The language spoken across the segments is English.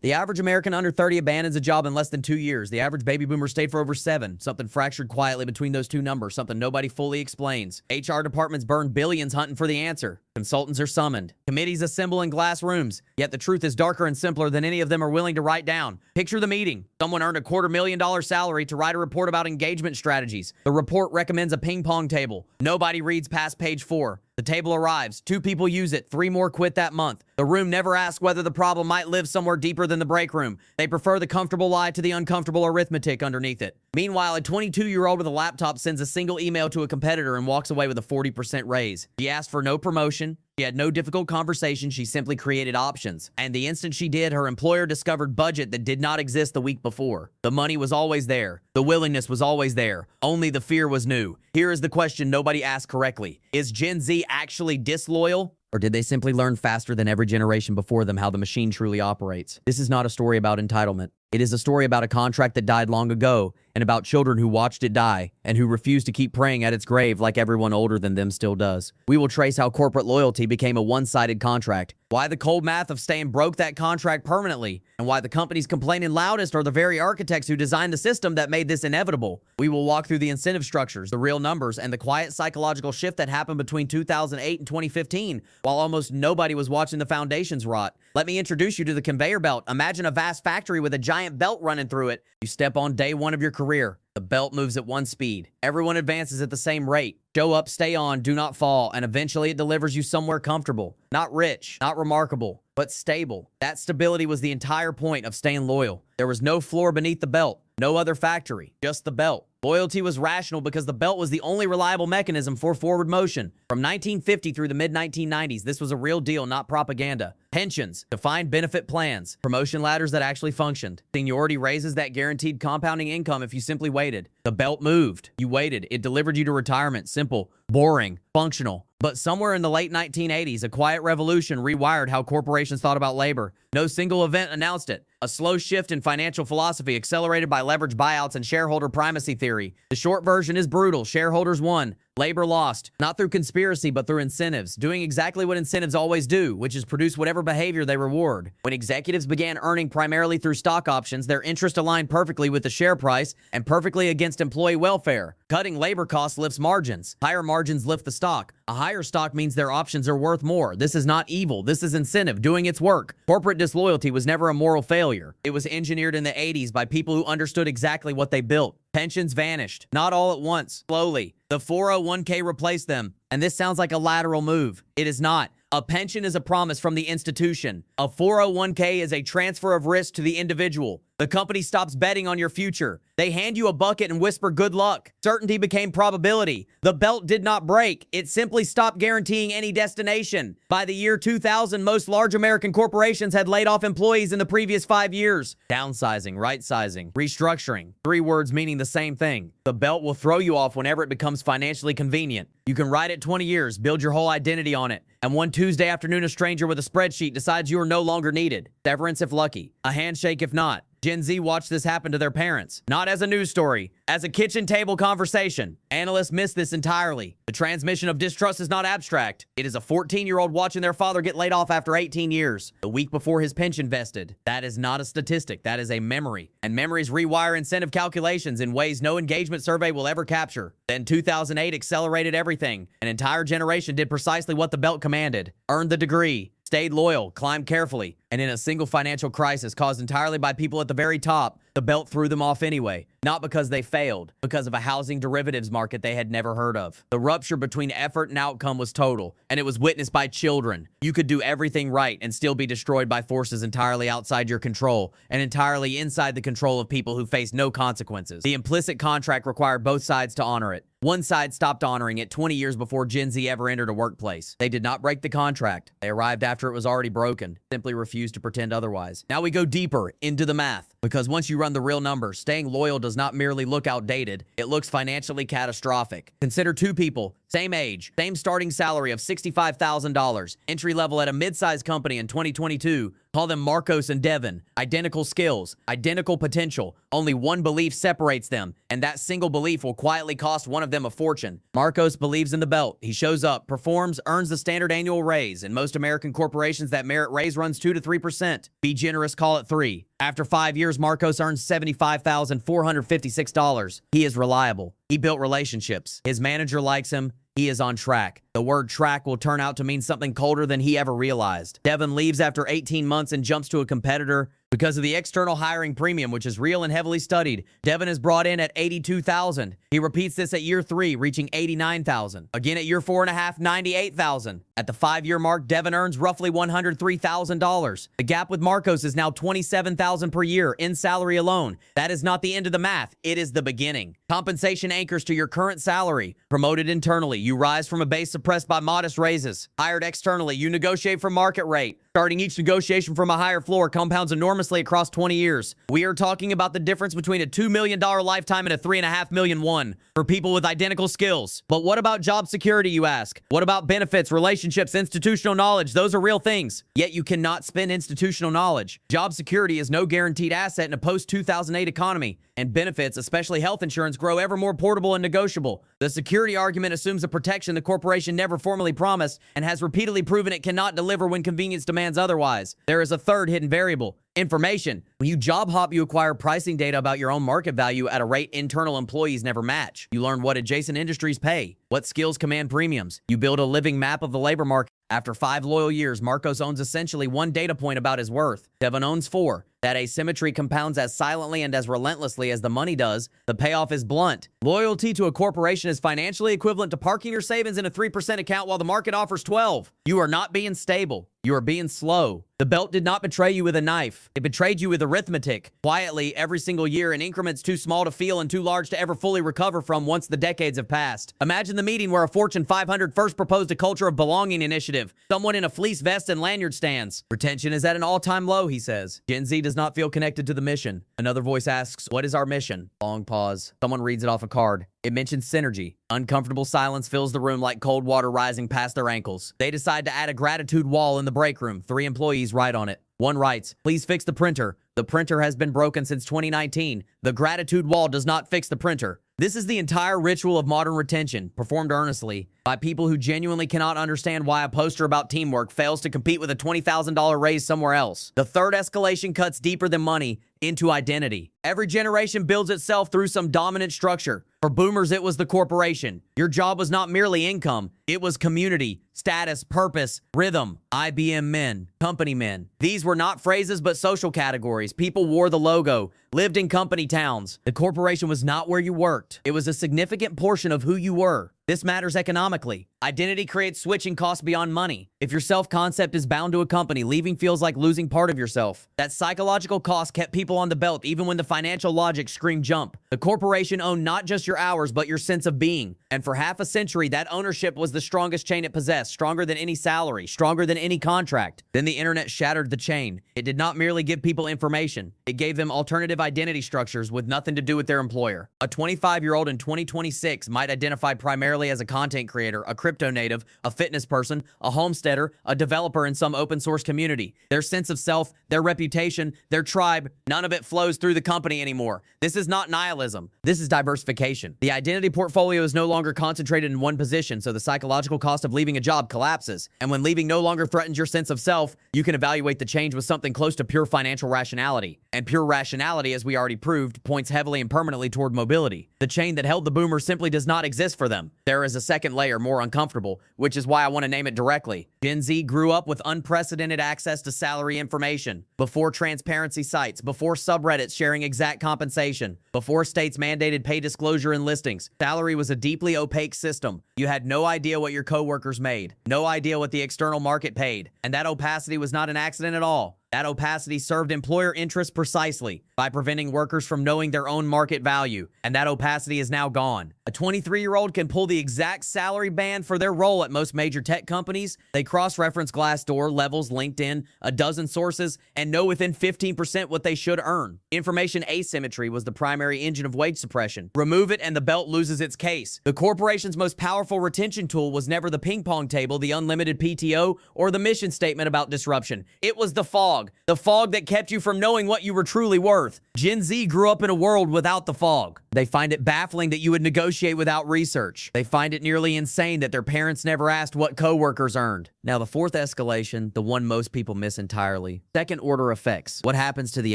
The average American under 30 abandons a job in less than 2 years. The average baby boomer stayed for over 7. Something fractured quietly between those two numbers. Something nobody fully explains. HR departments burn billions hunting for the answer. Consultants are summoned. Committees assemble in glass rooms. Yet the truth is darker and simpler than any of them are willing to write down. Picture the meeting. Someone earned a $250,000 salary to write a report about engagement strategies. The report recommends a ping pong table. Nobody reads past page 4. The table arrives. 2 people use it. 3 more quit that month. The room never asks whether the problem might live somewhere deeper than the break room. They prefer the comfortable lie to the uncomfortable arithmetic underneath it. Meanwhile, a 22-year-old with a laptop sends a single email to a competitor and walks away with a 40% raise. She asked for no promotion. She had no difficult conversation. She simply created options. And the instant she did, her employer discovered budget that did not exist the week before. The money was always there. The willingness was always there. Only the fear was new. Here is the question nobody asked correctly. Is Gen Z actually disloyal? Or did they simply learn faster than every generation before them how the machine truly operates? This is not a story about entitlement. It is a story about a contract that died long ago and about children who watched it die and who refused to keep praying at its grave like everyone older than them still does. We will trace how corporate loyalty became a one-sided contract, why the cold math of staying broke that contract permanently, and why the companies complaining loudest are the very architects who designed the system that made this inevitable. We will walk through the incentive structures, the real numbers, and the quiet psychological shift that happened between 2008 and 2015 while almost nobody was watching the foundations rot. Let me introduce you to the conveyor belt. Imagine a vast factory with a giant belt running through it. You step on day 1 of your career. The belt moves at one speed. Everyone advances at the same rate. Show up, stay on, do not fall, and eventually it delivers you somewhere comfortable. Not rich, not remarkable, but stable. That stability was the entire point of staying loyal. There was no floor beneath the belt, no other factory, just the belt. Loyalty was rational because the belt was the only reliable mechanism for forward motion. From 1950 through the mid-1990s, this was a real deal, not propaganda. Pensions, defined benefit plans, promotion ladders that actually functioned, seniority raises that guaranteed compounding income if you simply waited. The belt moved. You waited. It delivered you to retirement. Simple, boring, functional. But somewhere in the late 1980s, a quiet revolution rewired how corporations thought about labor. No single event announced it. A slow shift in financial philosophy accelerated by leverage buyouts and shareholder primacy theory. The short version is brutal. Shareholders won. Labor lost, not through conspiracy, but through incentives, doing exactly what incentives always do, which is produce whatever behavior they reward. When executives began earning primarily through stock options, their interest aligned perfectly with the share price and perfectly against employee welfare. Cutting labor costs lifts margins. Higher margins lift the stock. A higher stock means their options are worth more. This is not evil. This is incentive doing its work. Corporate disloyalty was never a moral failure. It was engineered in the 80s by people who understood exactly what they built. Pensions vanished, not all at once, slowly. The 401k replaced them, and this sounds like a lateral move. It is not. A pension is a promise from the institution. A 401k is a transfer of risk to the individual. The company stops betting on your future. They hand you a bucket and whisper good luck. Certainty became probability. The belt did not break. It simply stopped guaranteeing any destination. By the year 2000, most large American corporations had laid off employees in the previous 5 years. Downsizing, right-sizing, restructuring. 3 words meaning the same thing. The belt will throw you off whenever it becomes financially convenient. You can ride it 20 years, build your whole identity on it. And one Tuesday afternoon, a stranger with a spreadsheet decides you are no longer needed. Severance if lucky. A handshake if not. Gen Z watched this happen to their parents, not as a news story, as a kitchen table conversation. Analysts miss this entirely. The transmission of distrust is not abstract. It is a 14-year-old watching their father get laid off after 18 years, the week before his pension vested. That is not a statistic. That is a memory. And memories rewire incentive calculations in ways no engagement survey will ever capture. Then 2008 accelerated everything. An entire generation did precisely what the belt commanded. Earned the degree. Stayed loyal, climbed carefully, and in a single financial crisis caused entirely by people at the very top, the belt threw them off anyway. Not because they failed, because of a housing derivatives market they had never heard of. The rupture between effort and outcome was total, and it was witnessed by children. You could do everything right and still be destroyed by forces entirely outside your control, and entirely inside the control of people who face no consequences. The implicit contract required both sides to honor it. One side stopped honoring it 20 years before Gen Z ever entered a workplace. They did not break the contract. They arrived after it was already broken, simply refused to pretend otherwise. Now we go deeper into the math. Because once you run the real numbers, staying loyal does not merely look outdated, it looks financially catastrophic. Consider two people, same age, same starting salary of $65,000, entry level at a mid-sized company in 2022. Call them Marcos and Devin. Identical skills, identical potential. Only one belief separates them, and that single belief will quietly cost one of them a fortune. Marcos believes in the belt. He shows up, performs, earns the standard annual raise. In most American corporations, that merit raise runs 2 to 3%. Be generous, call it 3. After 5 years, Marcos earns $75,456. He is reliable. He built relationships. His manager likes him. He is on track. The word track will turn out to mean something colder than he ever realized. Devin leaves after 18 months and jumps to a competitor because of the external hiring premium, which is real and heavily studied. Devin is brought in at $82,000. He repeats this at year 3, reaching $89,000. Again at year 4.5, $98,000. At the 5-year mark, Devin earns roughly $103,000. The gap with Marcos is now $27,000 per year in salary alone. That is not the end of the math. It is the beginning. Compensation anchors to your current salary. Promoted internally, you rise from a base suppressed by modest raises. Hired externally, you negotiate for market rate. Starting each negotiation from a higher floor compounds enormously across 20 years. We are talking about the difference between a $2 million lifetime and a $3.5 million one for people with identical skills. But what about job security, you ask? What about benefits, relationships, institutional knowledge? Those are real things. Yet you cannot spend institutional knowledge. Job security is no guaranteed asset in a post-2008 economy. And benefits, especially health insurance, grow ever more portable and negotiable. The security argument assumes a protection the corporation never formally promised and has repeatedly proven it cannot deliver when convenience demands otherwise. There is a third hidden variable. Information. When you job hop, you acquire pricing data about your own market value at a rate internal employees never match. You learn what adjacent industries pay, what skills command premiums. You build a living map of the labor market. After 5 loyal years, Marcos owns essentially 1 data point about his worth. Devin owns 4. That asymmetry compounds as silently and as relentlessly as the money does. The payoff is blunt. Loyalty to a corporation is financially equivalent to parking your savings in a 3% account while the market offers 12. You are not being stable. You are being slow. The belt did not betray you with a knife. It betrayed you with arithmetic. Quietly, every single year in increments too small to feel and too large to ever fully recover from once the decades have passed. Imagine the meeting where a Fortune 500 first proposed a culture of belonging initiative. Someone in a fleece vest and lanyard stands. Retention is at an all-time low, he says. Gen Z does not feel connected to the mission. Another voice asks, what is our mission? Long pause. Someone reads it off a card. It mentions synergy. Uncomfortable silence fills the room like cold water rising past their ankles. They decide to add a gratitude wall in the break room. 3 employees write on it. One writes, please fix the printer. The printer has been broken since 2019. The gratitude wall does not fix the printer. This is the entire ritual of modern retention, performed earnestly by people who genuinely cannot understand why a poster about teamwork fails to compete with a $20,000 raise somewhere else. The third escalation cuts deeper than money into identity. Every generation builds itself through some dominant structure. For boomers, it was the corporation. Your job was not merely income. It was community, status, purpose, rhythm. IBM men, company men. These were not phrases but social categories. People wore the logo, lived in company towns. The corporation was not where you worked. It was a significant portion of who you were. This matters economically. Identity creates switching costs beyond money. If your self-concept is bound to a company, leaving feels like losing part of yourself. That psychological cost kept people on the belt even when the financial logic screamed jump. The corporation owned not just your hours, but your sense of being. And for half a century, that ownership was the strongest chain it possessed, stronger than any salary, stronger than any contract. Then the internet shattered the chain. It did not merely give people information. It gave them alternative identity structures with nothing to do with their employer. A 25-year-old in 2026 might identify primarily as a content creator, a crypto native, a fitness person, a homesteader, a developer in some open source community. Their sense of self, their reputation, their tribe, none of it flows through the company anymore. This is not nihilism. This is diversification. The identity portfolio is no longer concentrated in one position, so the psychological cost of leaving a job collapses. And when leaving no longer threatens your sense of self, you can evaluate the change with something close to pure financial rationality. And pure rationality, as we already proved, points heavily and permanently toward mobility. The chain that held the boomers simply does not exist for them. There is a second layer, more uncomfortable, which is why I want to name it directly. Gen Z grew up with unprecedented access to salary information. Before transparency sites, before subreddits sharing exact compensation, before states mandated pay disclosure in listings, salary was a deeply opaque system. You had no idea what your coworkers made, no idea what the external market paid, and that opacity was not an accident at all. That opacity served employer interests precisely by preventing workers from knowing their own market value, and that opacity is now gone. A 23-year-old can pull the exact salary band for their role at most major tech companies. They cross-reference Glassdoor, Levels, LinkedIn, a dozen sources, and know within 15% what they should earn. Information asymmetry was the primary engine of wage suppression. Remove it and the belt loses its case. The corporation's most powerful retention tool was never the ping pong table, the unlimited PTO, or the mission statement about disruption. It was the fog that kept you from knowing what you were truly worth. Gen Z grew up in a world without the fog. They find it baffling that you would negotiate without research. They find it nearly insane that their parents never asked what coworkers earned. Now, the fourth escalation, the one most people miss entirely. Second order effects. What happens to the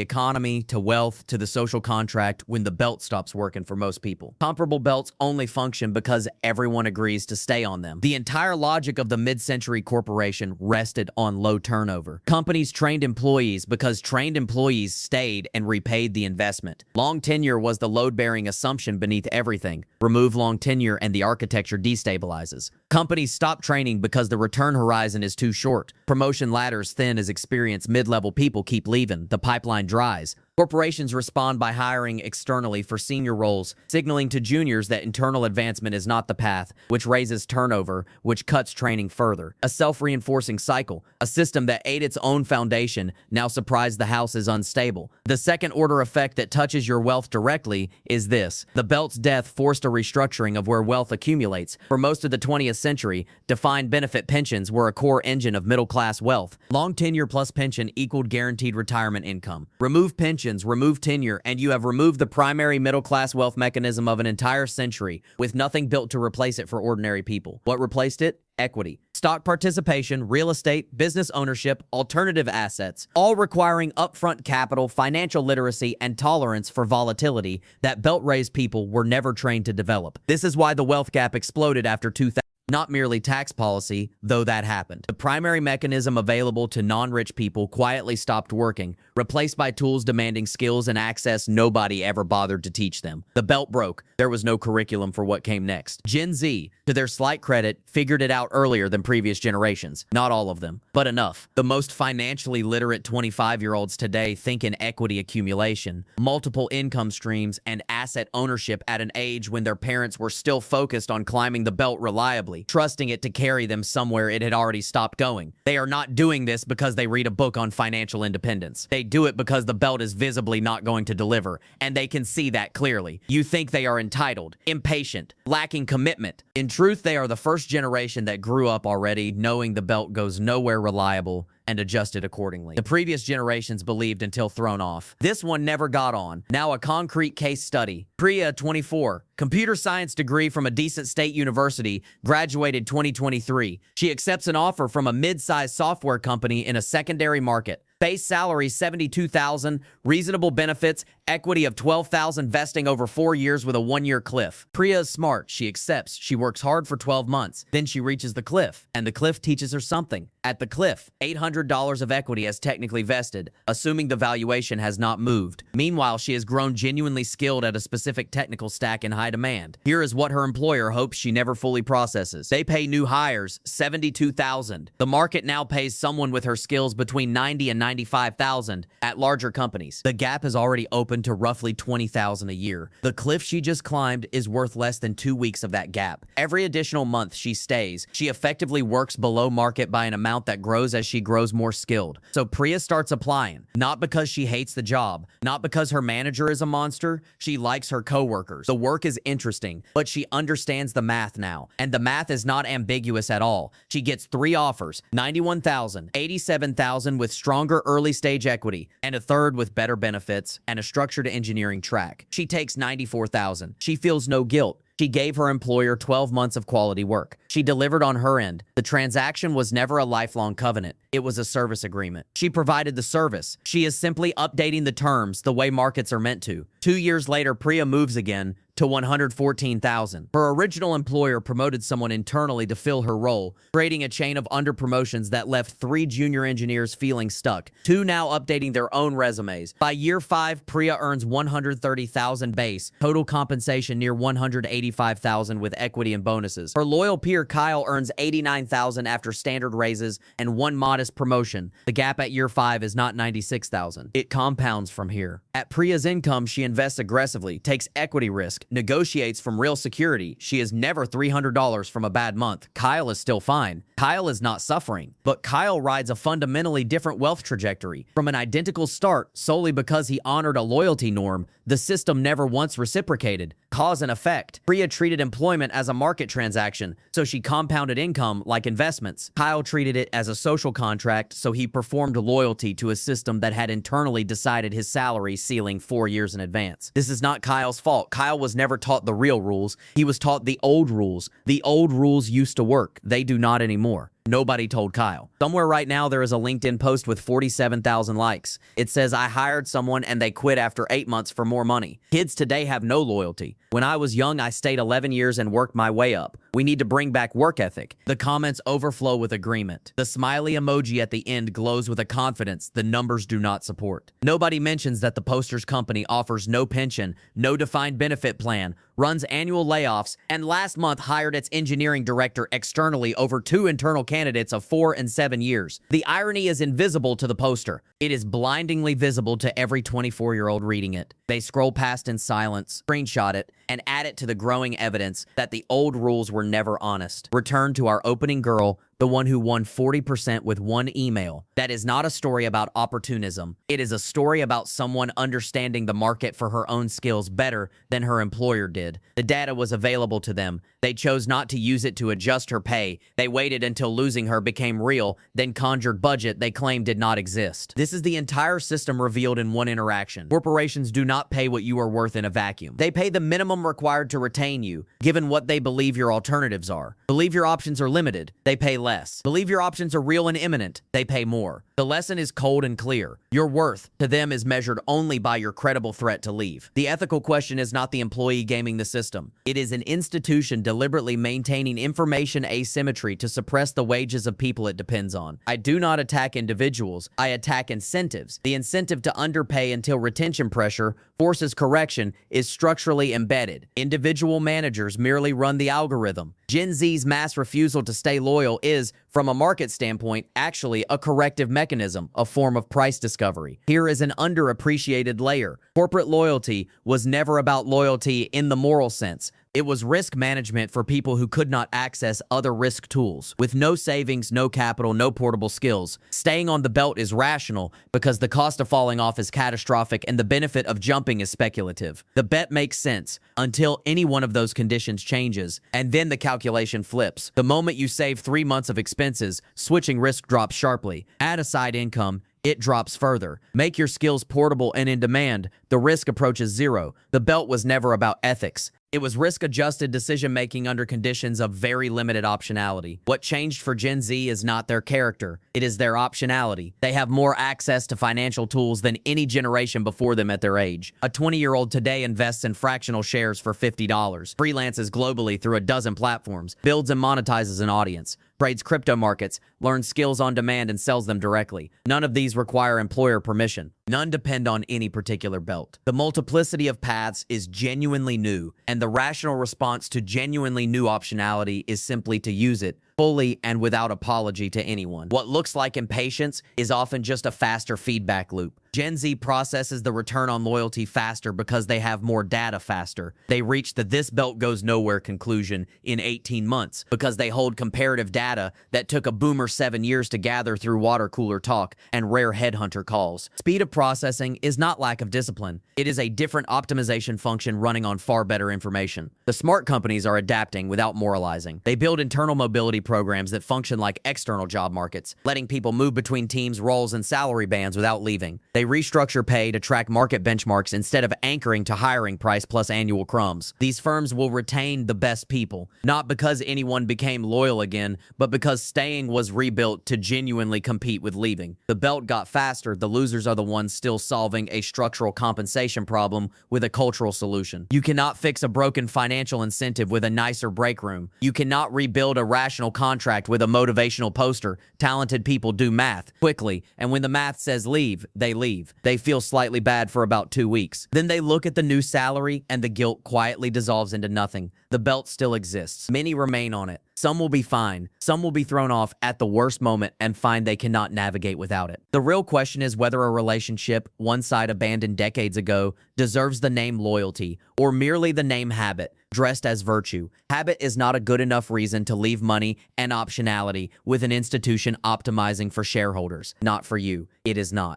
economy, to wealth, to the social contract when the belt stops working for most people? Comparable belts only function because everyone agrees to stay on them. The entire logic of the mid-century corporation rested on low turnover. Companies trained employees because trained employees stayed and repaid the investment. Long tenure was the load-bearing assumption beneath everything. Remove long tenure and the architecture destabilizes. Companies stop training because the return horizon is too short. Promotion ladders thin as experienced mid-level people keep leaving. The pipeline dries. Corporations respond by hiring externally for senior roles, signaling to juniors that internal advancement is not the path, which raises turnover, which cuts training further. A self-reinforcing cycle. A system that ate its own foundation, now surprised the house is unstable. The second order effect that touches your wealth directly is this. The belt's death forced a restructuring of where wealth accumulates. For most of the 20th century, defined benefit pensions were a core engine of middle-class wealth. Long tenure plus pension equaled guaranteed retirement income. Remove pensions, remove tenure, and you have removed the primary middle-class wealth mechanism of an entire century, with nothing built to replace it for ordinary people. What replaced it? Equity. Stock participation, real estate, business ownership, alternative assets, all requiring upfront capital, financial literacy, and tolerance for volatility that belt-raised people were never trained to develop. This is why the wealth gap exploded after 2000. Not merely tax policy, though that happened. The primary mechanism available to non-rich people quietly stopped working, replaced by tools demanding skills and access nobody ever bothered to teach them. The belt broke. There was no curriculum for what came next. Gen Z, to their slight credit, figured it out earlier than previous generations. Not all of them, but enough. The most financially literate 25-year-olds today think in equity accumulation, multiple income streams, and asset ownership at an age when their parents were still focused on climbing the belt reliably, trusting it to carry them somewhere it had already stopped going. They are not doing this because they read a book on financial independence. They do it because the belt is visibly not going to deliver, and they can see that clearly. You think they are entitled, impatient, lacking commitment. In truth, they are the first generation that grew up already knowing the belt goes nowhere reliable and adjusted accordingly. The previous generations believed until thrown off. This one never got on. Now a concrete case study. Priya, 24, computer science degree from a decent state university, graduated 2023. She accepts an offer from a mid-sized software company in a secondary market. Base salary $72,000, reasonable benefits, equity of $12,000 vesting over 4 years with a 1-year cliff. Priya is smart. She accepts. She works hard for 12 months. Then she reaches the cliff, and the cliff teaches her something. At the cliff, $800 of equity has technically vested, assuming the valuation has not moved. Meanwhile, she has grown genuinely skilled at a specific technical stack in high demand. Here is what her employer hopes she never fully processes. They pay new hires $72,000. The market now pays someone with her skills between $90,000 and $95,000 at larger companies. The gap has already opened to roughly $20,000 a year. The cliff she just climbed is worth less than 2 weeks of that gap. Every additional month she stays, she effectively works below market by an amount that grows as she grows more skilled. So Priya starts applying, not because she hates the job, not because her manager is a monster. She likes her coworkers. The work is interesting, but she understands the math now, and the math is not ambiguous at all. She gets 3 offers, $91,000, $87,000 with stronger early stage equity, and a third with better benefits and a structured engineering track. She takes $94,000. She feels no guilt. She gave her employer 12 months of quality work. She delivered on her end. The transaction was never a lifelong covenant. It was a service agreement. She provided the service. She is simply updating the terms the way markets are meant to. 2 years later, Priya moves again to $114,000. Her original employer promoted someone internally to fill her role, creating a chain of under-promotions that left 3 junior engineers feeling stuck, 2 now updating their own resumes. By year 5, Priya earns $130,000 base, total compensation near $185,000 with equity and bonuses. Her loyal peer Kyle earns $89,000 after standard raises and 1 modest promotion. The gap at year 5 is not $96,000. It compounds from here. At Priya's income, she invests aggressively, takes equity risk, fact, negotiates from real security. She is never $300 from a bad month. Kyle is still fine. Kyle is not suffering. But Kyle rides a fundamentally different wealth trajectory. From an identical start, solely because he honored a loyalty norm, the system never once reciprocated. Cause and effect. Priya treated employment as a market transaction, so she compounded income like investments. Kyle treated it as a social contract, so he performed loyalty to a system that had internally decided his salary ceiling 4 years in advance. This is not Kyle's fault. Kyle was never taught the real rules. He was taught the old rules. The old rules used to work. They do not anymore. Nobody told Kyle. Somewhere right now there is a LinkedIn post with 47,000 likes. It says, I hired someone and they quit after 8 months for more money. Kids today have no loyalty. When I was young, I stayed 11 years and worked my way up. We need to bring back work ethic. The comments overflow with agreement. The smiley emoji at the end glows with a confidence the numbers do not support. Nobody mentions that the poster's company offers no pension, no defined benefit plan, runs annual layoffs, and last month hired its engineering director externally over 2 internal candidates of 4 and 7 years. The irony is invisible to the poster. It is blindingly visible to every 24-year-old reading it. They scroll past in silence, screenshot it, and add it to the growing evidence that the old rules were never honest. Return to our opening girl, the one who won 40% with one email. That is not a story about opportunism. It is a story about someone understanding the market for her own skills better than her employer did. The data was available to them. They chose not to use it to adjust her pay. They waited until losing her became real, then conjured budget they claimed did not exist. This is the entire system revealed in one interaction. Corporations do not pay what you are worth in a vacuum. They pay the minimum required to retain you, given what they believe your alternatives are. Believe your options are limited. They pay less. Believe your options are real and imminent. They pay more. The lesson is cold and clear. Your worth to them is measured only by your credible threat to leave. The ethical question is not the employee gaming the system. It is an institution deliberately maintaining information asymmetry to suppress the wages of people it depends on. I do not attack individuals. I attack incentives. The incentive to underpay until retention pressure forces correction is structurally embedded. Individual managers merely run the algorithm. Gen Z's mass refusal to stay loyal is, from a market standpoint, actually a corrective mechanism, a form of price discovery. Here is an underappreciated layer. Corporate loyalty was never about loyalty in the moral sense. It was risk management for people who could not access other risk tools. With no savings, no capital, no portable skills, staying on the belt is rational because the cost of falling off is catastrophic and the benefit of jumping is speculative. The bet makes sense until any one of those conditions changes, and then the calculation flips. The moment you save 3 months of expenses, switching risk drops sharply. Add a side income, it drops further. Make your skills portable and in demand, the risk approaches zero. The belt was never about ethics. It was risk-adjusted decision-making under conditions of very limited optionality. What changed for Gen Z is not their character. It is their optionality. They have more access to financial tools than any generation before them at their age. A 20-year-old today invests in fractional shares for $50, freelances globally through a dozen platforms, builds and monetizes an audience, trades crypto markets, learns skills on demand and sells them directly. None of these require employer permission. None depend on any particular belt. The multiplicity of paths is genuinely new, and the rational response to genuinely new optionality is simply to use it fully and without apology to anyone. What looks like impatience is often just a faster feedback loop. Gen Z processes the return on loyalty faster because they have more data faster. They reach the this belt goes nowhere conclusion in 18 months because they hold comparative data that took a boomer 7 years to gather through water cooler talk and rare headhunter calls. Speed of processing is not lack of discipline. It is a different optimization function running on far better information. The smart companies are adapting without moralizing. They build internal mobility programs that function like external job markets, letting people move between teams, roles, and salary bands without leaving. They restructure pay to track market benchmarks instead of anchoring to hiring price plus annual crumbs. These firms will retain the best people, not because anyone became loyal again, but because staying was rebuilt to genuinely compete with leaving. The belt got faster. The losers are the ones still solving a structural compensation problem with a cultural solution. You cannot fix a broken financial incentive with a nicer break room. You cannot rebuild a rational contract with a motivational poster. Talented people do math quickly, and when the math says leave, they leave. leave. They feel slightly bad for about 2 weeks. Then they look at the new salary and the guilt quietly dissolves into nothing. The belt still exists. Many remain on it. Some will be fine. Some will be thrown off at the worst moment and find they cannot navigate without it. The real question is whether a relationship, one side abandoned decades ago, deserves the name loyalty or merely the name habit, dressed as virtue. Habit is not a good enough reason to leave money and optionality with an institution optimizing for shareholders. Not for you. It is not.